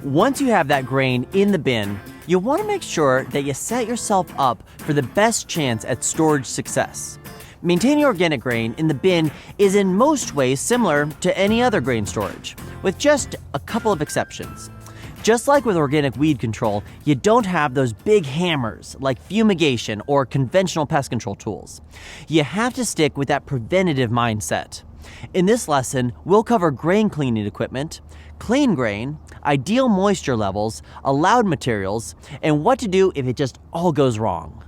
Once you have that grain in the bin, you'll want to make sure that you set yourself up for the best chance at storage success. Maintaining organic grain in the bin is in most ways similar to any other grain storage, with just a couple of exceptions. Just like with organic weed control, you don't have those big hammers like fumigation or conventional pest control tools. You have to stick with that preventative mindset. In this lesson, we'll cover grain cleaning equipment, clean grain, ideal moisture levels, allowed materials, and what to do if it just all goes wrong.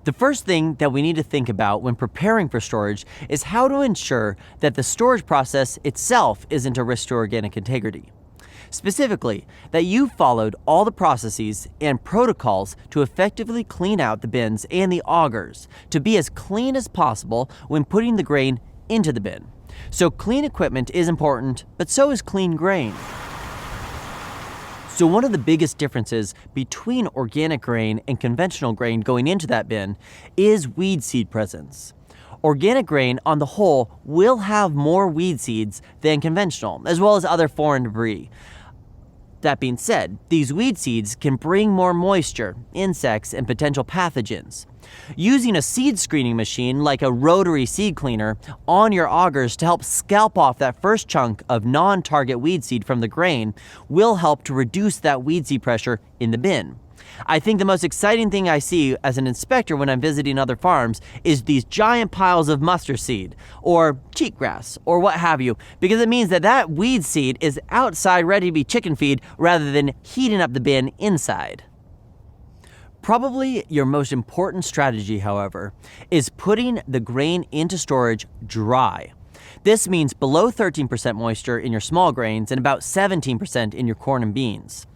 The first thing that we need to think about when preparing for storage is how to ensure that the storage process itself isn't a risk to organic integrity. Specifically, that you followed all the processes and protocols to effectively clean out the bins and the augers to be as clean as possible when putting the grain into the bin. So clean equipment is important, but so is clean grain. So one of the biggest differences between organic grain and conventional grain going into that bin is weed seed presence. Organic grain, on the whole, will have more weed seeds than conventional, as well as other foreign debris. That being said, these weed seeds can bring more moisture, insects, and potential pathogens. Using a seed screening machine like a rotary seed cleaner on your augers to help scalp off that first chunk of non-target weed seed from the grain will help to reduce that weed seed pressure in the bin. I think the most exciting thing I see as an inspector when I'm visiting other farms is these giant piles of mustard seed or cheatgrass or what have you, because it means that weed seed is outside ready to be chicken feed rather than heating up the bin inside. Probably your most important strategy, however, is putting the grain into storage dry. This means below 13% moisture in your small grains and about 17% in your corn and beans.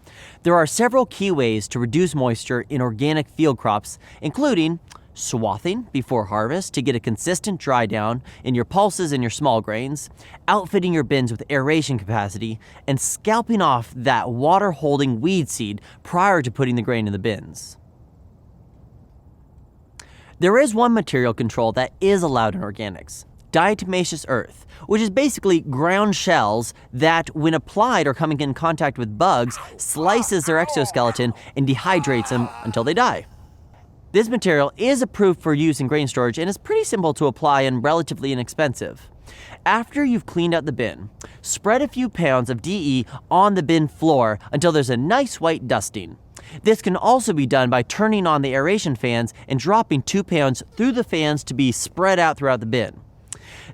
There are several key ways to reduce moisture in organic field crops, including swathing before harvest to get a consistent dry down in your pulses and your small grains, outfitting your bins with aeration capacity, and scalping off that water-holding weed seed prior to putting the grain in the bins. There is one material control that is allowed in organics: diatomaceous earth, which is basically ground shells that, when applied or coming in contact with bugs, slices their exoskeleton and dehydrates them until they die. This material is approved for use in grain storage and is pretty simple to apply and relatively inexpensive. After you've cleaned out the bin, spread a few pounds of DE on the bin floor until there's a nice white dusting. This can also be done by turning on the aeration fans and dropping 2 pounds through the fans to be spread out throughout the bin.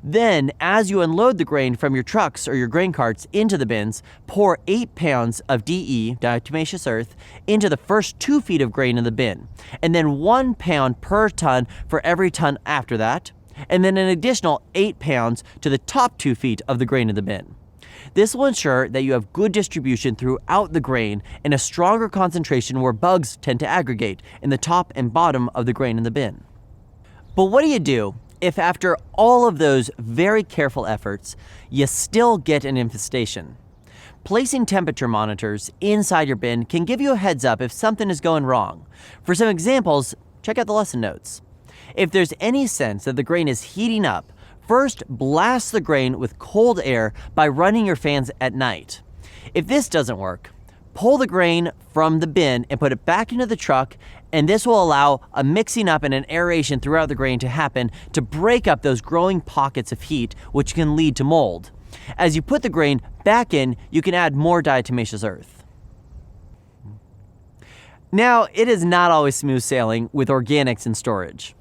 Then, as you unload the grain from your trucks or your grain carts into the bins, pour 8 pounds of DE, diatomaceous earth, into the first 2 feet of grain in the bin, and then 1 pound per ton for every ton after that, and then an additional 8 pounds to the top 2 feet of the grain in the bin. This will ensure that you have good distribution throughout the grain and a stronger concentration where bugs tend to aggregate in the top and bottom of the grain in the bin. But what do you do if after all of those very careful efforts, you still get an infestation? Placing temperature monitors inside your bin can give you a heads up if something is going wrong. For some examples, check out the lesson notes. If there's any sense that the grain is heating up, first blast the grain with cold air by running your fans at night. If this doesn't work, pull the grain from the bin and put it back into the truck, and this will allow a mixing up and an aeration throughout the grain to happen to break up those growing pockets of heat, which can lead to mold. As you put the grain back in, you can add more diatomaceous earth. Now, it is not always smooth sailing with organics in storage.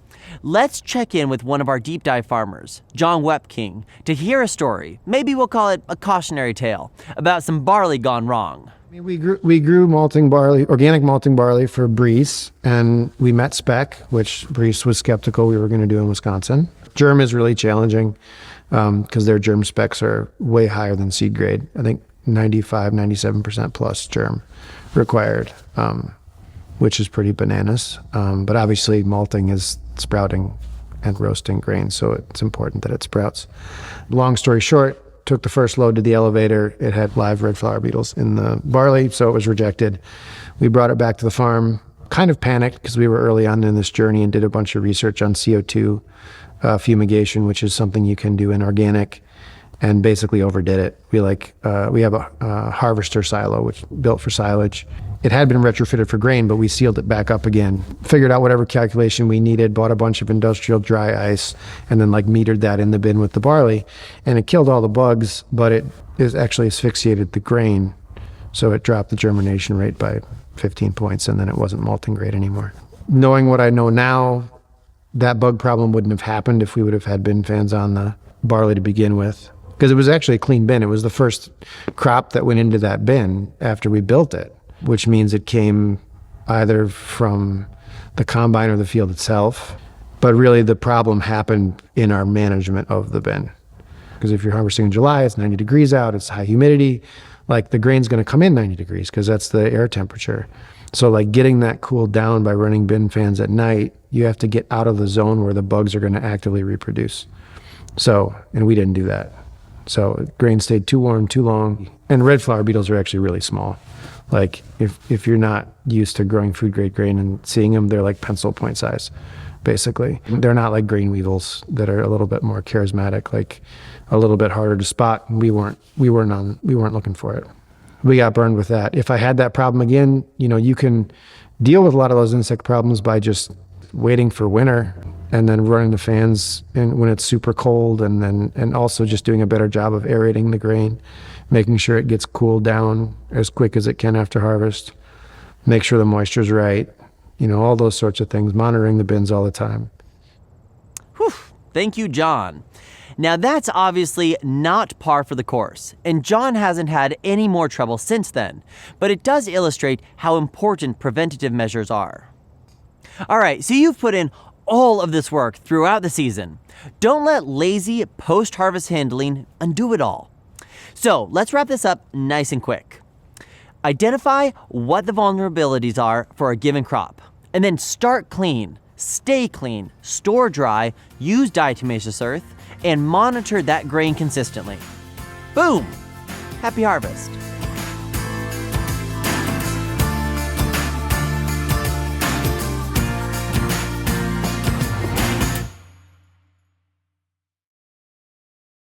Let's check in with one of our deep dive farmers, John Wepking, to hear a story, maybe we'll call it a cautionary tale, about some barley gone wrong. We grew malting barley, organic malting barley for Brees, and we met spec, which Brees was skeptical we were going to do in Wisconsin. Germ is really challenging because their germ specs are way higher than seed grade. I think 95, 97% plus germ required, which is pretty bananas. But obviously malting is sprouting and roasting grain, so it's important that it sprouts. Long story short, took the first load to the elevator. It had live red flower beetles in the barley, so it was rejected. We brought it back to the farm, kind of panicked because we were early on in this journey, and did a bunch of research on CO2 fumigation, which is something you can do in organic. and basically overdid it. We have a harvester silo which built for silage. It had been retrofitted for grain, but we sealed it back up again. Figured out whatever calculation we needed, bought a bunch of industrial dry ice, and then metered that in the bin with the barley. And it killed all the bugs, but it is actually asphyxiated the grain. So it dropped the germination rate by 15 points, and then it wasn't malting grade anymore. Knowing what I know now, that bug problem wouldn't have happened if we would have had bin fans on the barley to begin with. Because it was actually a clean bin. It was the first crop that went into that bin after we built it, which means it came either from the combine or the field itself. But really the problem happened in our management of the bin. Because if you're harvesting in July, it's 90 degrees out, it's high humidity, the grain's gonna come in 90 degrees because that's the air temperature. So getting that cooled down by running bin fans at night, you have to get out of the zone where the bugs are gonna actively reproduce. So, and we didn't do that. So grain stayed too warm, too long. And red flower beetles are actually really small. If you're not used to growing food grade grain and seeing them, they're like pencil point size, basically. They're not like grain weevils that are a little bit more charismatic, a little bit harder to spot. We weren't looking for it. We got burned with that. If I had that problem again, you can deal with a lot of those insect problems by just waiting for winter and then running the fans when it's super cold, and also just doing a better job of aerating the grain, making sure it gets cooled down as quick as it can after harvest, make sure the moisture's right, all those sorts of things, monitoring the bins all the time. Whew. Thank you, John. Now that's obviously not par for the course, and John hasn't had any more trouble since then, but it does illustrate how important preventative measures are. All right, so you've put in all of this work throughout the season. Don't let lazy post-harvest handling undo it all. So let's wrap this up nice and quick. Identify what the vulnerabilities are for a given crop, and then start clean, stay clean, store dry, use diatomaceous earth, and monitor that grain consistently. Boom! Happy harvest.